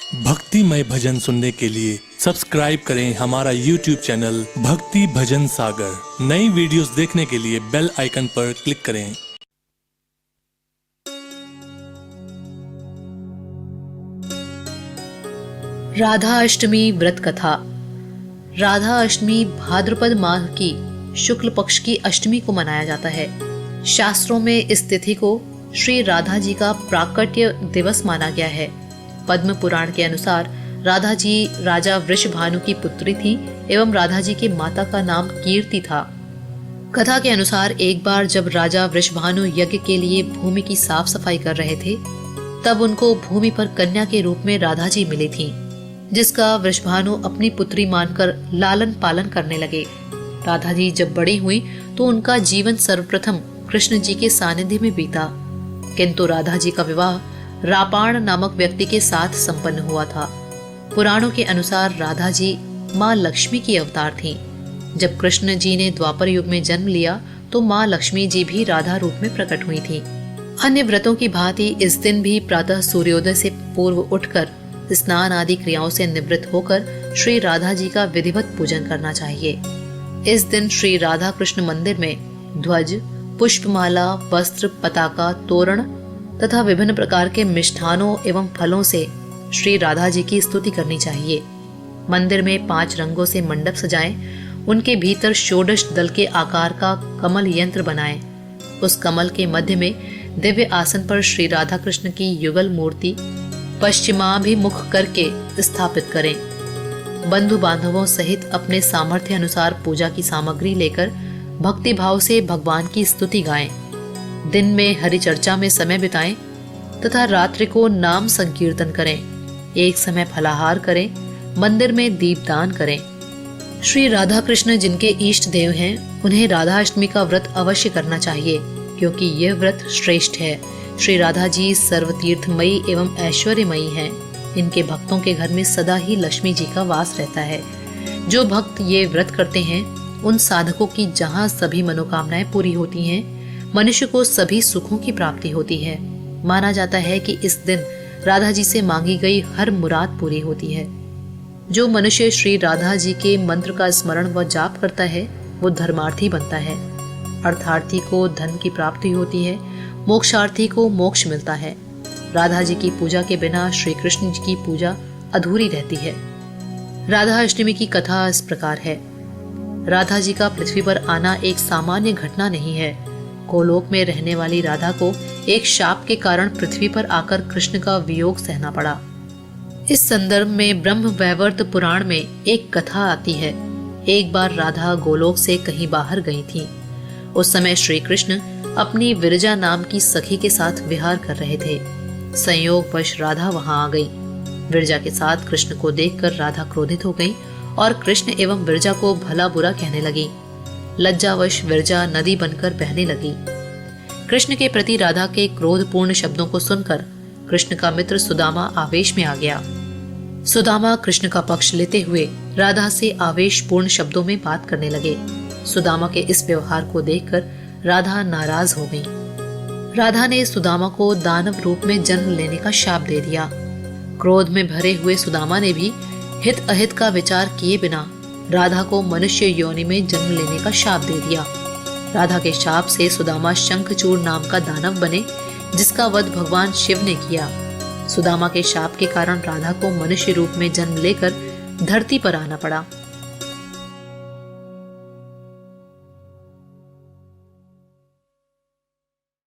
भक्तिमय भजन सुनने के लिए सब्सक्राइब करें हमारा YouTube चैनल भक्ति भजन सागर। नई वीडियोस देखने के लिए बेल आइकन पर क्लिक करें। राधा अष्टमी व्रत कथा। राधा अष्टमी भाद्रपद माह की शुक्ल पक्ष की अष्टमी को मनाया जाता है। शास्त्रों में इस तिथि को श्री राधा जी का प्राकट्य दिवस माना गया है। पद्म पुराण के अनुसार राधा जी राजा वृषभानु की पुत्री थी एवं राधा जी के माता का नाम कीर्ति था। कथा के अनुसार एक बार जब राजा वृषभानु यज्ञ के लिए भूमि की साफ सफाई कर रहे थे, तब उनको भूमि पर कन्या के रूप में राधा जी मिली थी, जिसका वृषभानु अपनी पुत्री मानकर लालन पालन करने लगे। राधा जी जब बड़ी हुई तो उनका जीवन सर्वप्रथम कृष्ण जी के सानिध्य में बीता, किंतु राधा जी का विवाह रापाण नामक व्यक्ति के साथ संपन्न हुआ था। पुराणों के अनुसार राधा जी माँ लक्ष्मी की अवतार थीं। जब कृष्ण जी ने द्वापर युग में जन्म लिया तो माँ लक्ष्मी जी भी राधा रूप में प्रकट हुई थीं। अन्य व्रतों की भांति इस दिन भी प्रातः सूर्योदय से पूर्व उठकर स्नान आदि क्रियाओं से निवृत्त होकर श्री राधा जी का विधिवत पूजन करना चाहिए। इस दिन श्री राधा कृष्ण मंदिर में ध्वज, पुष्पमाला, वस्त्र, पताका, तोरण तथा विभिन्न प्रकार के मिष्ठानों एवं फलों से श्री राधा जी की स्तुति करनी चाहिए। मंदिर में 5 रंगों से मंडप सजाएं, उनके भीतर षोडश दल के आकार का कमल यंत्र बनाएं। उस कमल के मध्य में दिव्य आसन पर श्री राधा कृष्ण की युगल मूर्ति पश्चिमाभिमुख करके स्थापित करें। बंधु बांधवों सहित अपने सामर्थ्य अनुसार पूजा की सामग्री लेकर भक्ति भाव से भगवान की स्तुति गाएं। दिन में हरि चर्चा में समय बिताएं तथा रात्रि को नाम संकीर्तन करें। एक समय फलाहार करें, मंदिर में दीपदान करें। श्री राधा कृष्ण जिनके इष्ट देव हैं, उन्हें राधा अष्टमी का व्रत अवश्य करना चाहिए, क्योंकि यह व्रत श्रेष्ठ है। श्री राधा जी सर्वतीर्थमयी एवं ऐश्वर्यमयी हैं। इनके भक्तों के घर में सदा ही लक्ष्मी जी का वास रहता है। जो भक्त ये व्रत करते हैं, उन साधकों की जहाँ सभी मनोकामनाएं पूरी होती हैं, मनुष्य को सभी सुखों की प्राप्ति होती है। माना जाता है कि इस दिन राधा जी से मांगी गई हर मुराद पूरी होती है। जो मनुष्य श्री राधा जी के मंत्र का स्मरण व जाप करता है, वो धर्मार्थी बनता है। अर्थार्थी को धन की प्राप्ति होती है, मोक्षार्थी को मोक्ष मिलता है। राधा जी की पूजा के बिना श्री कृष्ण जी की पूजा अधूरी रहती है। राधा अष्टमी की कथा इस प्रकार है। राधा जी का पृथ्वी पर आना एक सामान्य घटना नहीं है। गोलोक में रहने वाली राधा को एक शाप के कारण पृथ्वी पर आकर कृष्ण का वियोग सहना पड़ा। इस संदर्भ में ब्रह्म वैवर्त पुराण में एक कथा आती है। एक बार राधा गोलोक से कहीं बाहर गई थी। उस समय श्री कृष्ण अपनी विरजा नाम की सखी के साथ विहार कर रहे थे। संयोगवश राधा वहां आ गई। विरजा के साथ कृष्ण को देखकर राधा क्रोधित हो गई और कृष्ण एवं विरजा को भला बुरा कहने लगी। लज्जावश विरजा नदी बनकर बहने लगी। कृष्ण के प्रति राधा के क्रोधपूर्ण शब्दों को सुनकर कृष्ण का मित्र सुदामा आवेश में आ गया। सुदामा कृष्ण का पक्ष लेते हुए राधा से आवेशपूर्ण शब्दों में बात करने लगे। सुदामा के इस व्यवहार को देखकर राधा नाराज हो गई। राधा ने सुदामा को दानव रूप में जन्म लेने का शाप दे दिया। क्रोध में भरे हुए सुदामा ने भी हित अहित का विचार किए बिना राधा को मनुष्य योनि में जन्म लेने का शाप दे दिया। राधा के शाप से सुदामा शंखचूड़ नाम का दानव बने, जिसका वध भगवान शिव ने किया। सुदामा के शाप के कारण राधा को मनुष्य रूप में जन्म लेकर धरती पर आना पड़ा।